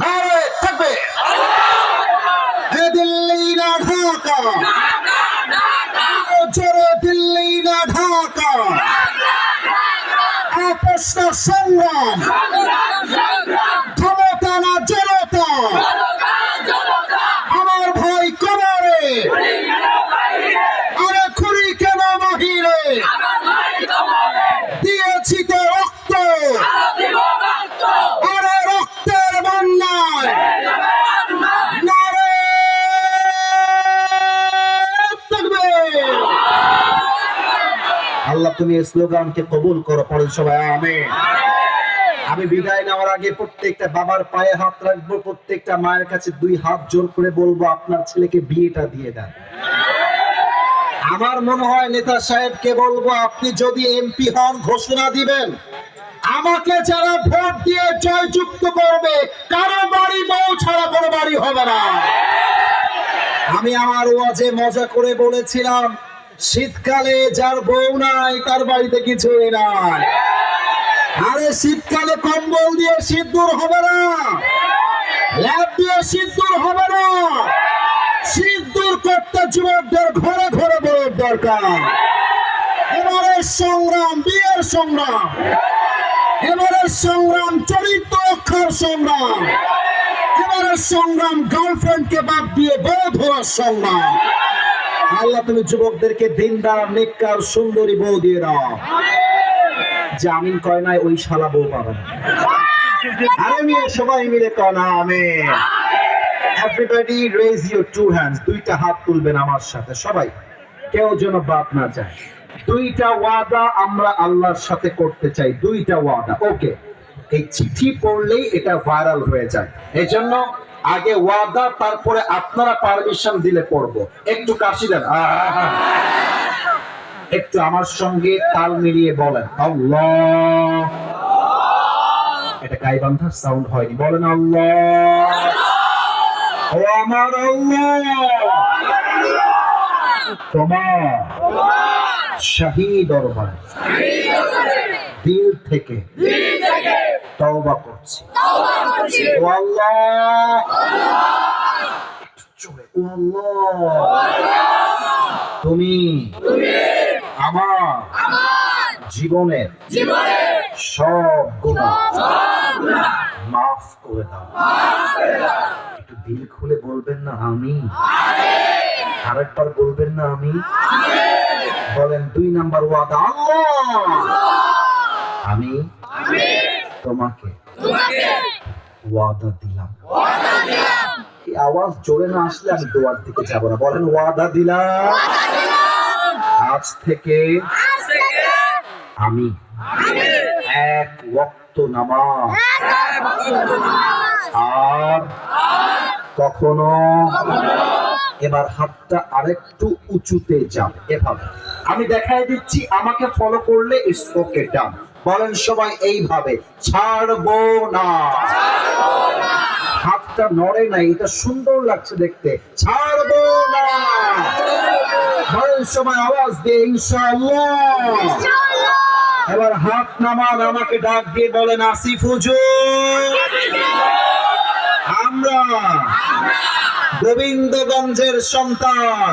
নারে তাকবীর। হে দিল্লি না ঢাকা, জোরে দিল্লি না ঢাকা, আপোষ না সংগ্রাম, ক্ষমতা না জনতা, আমার ভাই কবরে, আরে খুরি কেন বাহিরে, দিয়েছি তো রক্ত, আরে রক্তের বন্যায়, নারে তাকবীর। আল্লাহ তুমি এই স্লোগানকে কবুল করো, পড়েন সবাই আমিন। আমি বিদায় নেওয়ার আগে প্রত্যেকটা বাবার পায়ে হাত রাখবো, প্রত্যেকটা মায়ের কাছে দুই হাত জোর করে বলবো আপনার ছেলেকে বিয়েটা দিয়ে দেন। আমার মনে হয় নেতা সাহেবকে বলবো আপনি যদি এমপি হন ঘোষণা দিবেন, আমাকে যারা ভোট দিয়ে জয়যুক্ত করবে কারো বাড়ি বউ ছাড়া কোনো বাড়ি হবে না। আমি আমার ওয়াজে মজা করে বলেছিলাম শীতকালে যার বউ নাই তার বাড়িতে কিছুই নাই। আরে শীতকালে কম্বল দিয়ে শীত দূর হবে না, ল্যাব দিয়ে শীত দূর হবে না। শীত দূর করতে যুবকদের ঘরে ঘরে বউয়ের দরকার। এবারের সংগ্রাম বিয়ের সংগ্রাম, এবারের সংগ্রাম চরিত্র রক্ষার সংগ্রাম, এবারের সংগ্রাম গার্লফ্রেন্ডকে বাদ দিয়ে বউ ধরার সংগ্রাম। আল্লাহ তুমি যুবকদেরকে দিনদার নেককার সুন্দরী বউ দিয়ে দাও। যে আমিন কয় নাই ওই শালা বউ পাবেন। আরে মেয়ে সবাই মিলে কয় না আমিন। Everybody raise your two hands, দুইটা হাত তুলবেন আমার সাথে সবাই, কেউ যেন বাদ না যায়। দুইটা ওয়াদা আমরা আল্লাহর সাথে করতে চাই, দুইটা ওয়াদা। ওকে, এই চিঠি পড়লেই এটা ভাইরাল হয়ে যায়, এই জন্য আগে ওয়াদা, তারপরে আপনারা পারমিশন দিলে পড়বো। একটু কাশি দেন, একটু আমার সঙ্গে তাল মিলিয়ে বলেন আল্লাহ। এটা গাইবান্ধার সাউন্ড হয়নি, বলেন আল্লাহ। ও আমার আল্লাহ, তোমার শাহী দরবার দিল থেকে তওবা করছি। ও আল্লাহ, ও আল্লাহ, তুমি আমার জীবনের সব গুনাহ মাফ করে দাও। একটু দিল খুলে বলবেন না আমিন? আরেকবার বলবেন না আমিন? বলেন দুই নাম্বার ওয়াদা, আল্লাহ আমি তোমাকে ওয়াদা দিলাম। এই আওয়াজ জোরে না আসলে আমি দোয়ার দিকে যাব না। বলেন ওয়াদা দিলাম, আজ থেকে আমি এক ওয়াক্ত নামাজ আর কখনো, এবার হাতটা আরেকটু উঁচুতে যাবে, এভাবে আমি দেখাই দিচ্ছি, আমাকে ফলো করলে ইটস ওকে ডান। বলেন সবাই এইভাবে, ছাড়বো না। হাতটা নড়ে নাই, এটা সুন্দর লাগছে দেখতে, ছাড়বো না। বলেন সবাই আওয়াজ দিয়ে ইনশাআল্লাহ। এবার হাত নামান, আমাকে ডাক দিয়ে বলেন আসিফ হুজুর। আমরা গোবিন্দগঞ্জের সন্তান,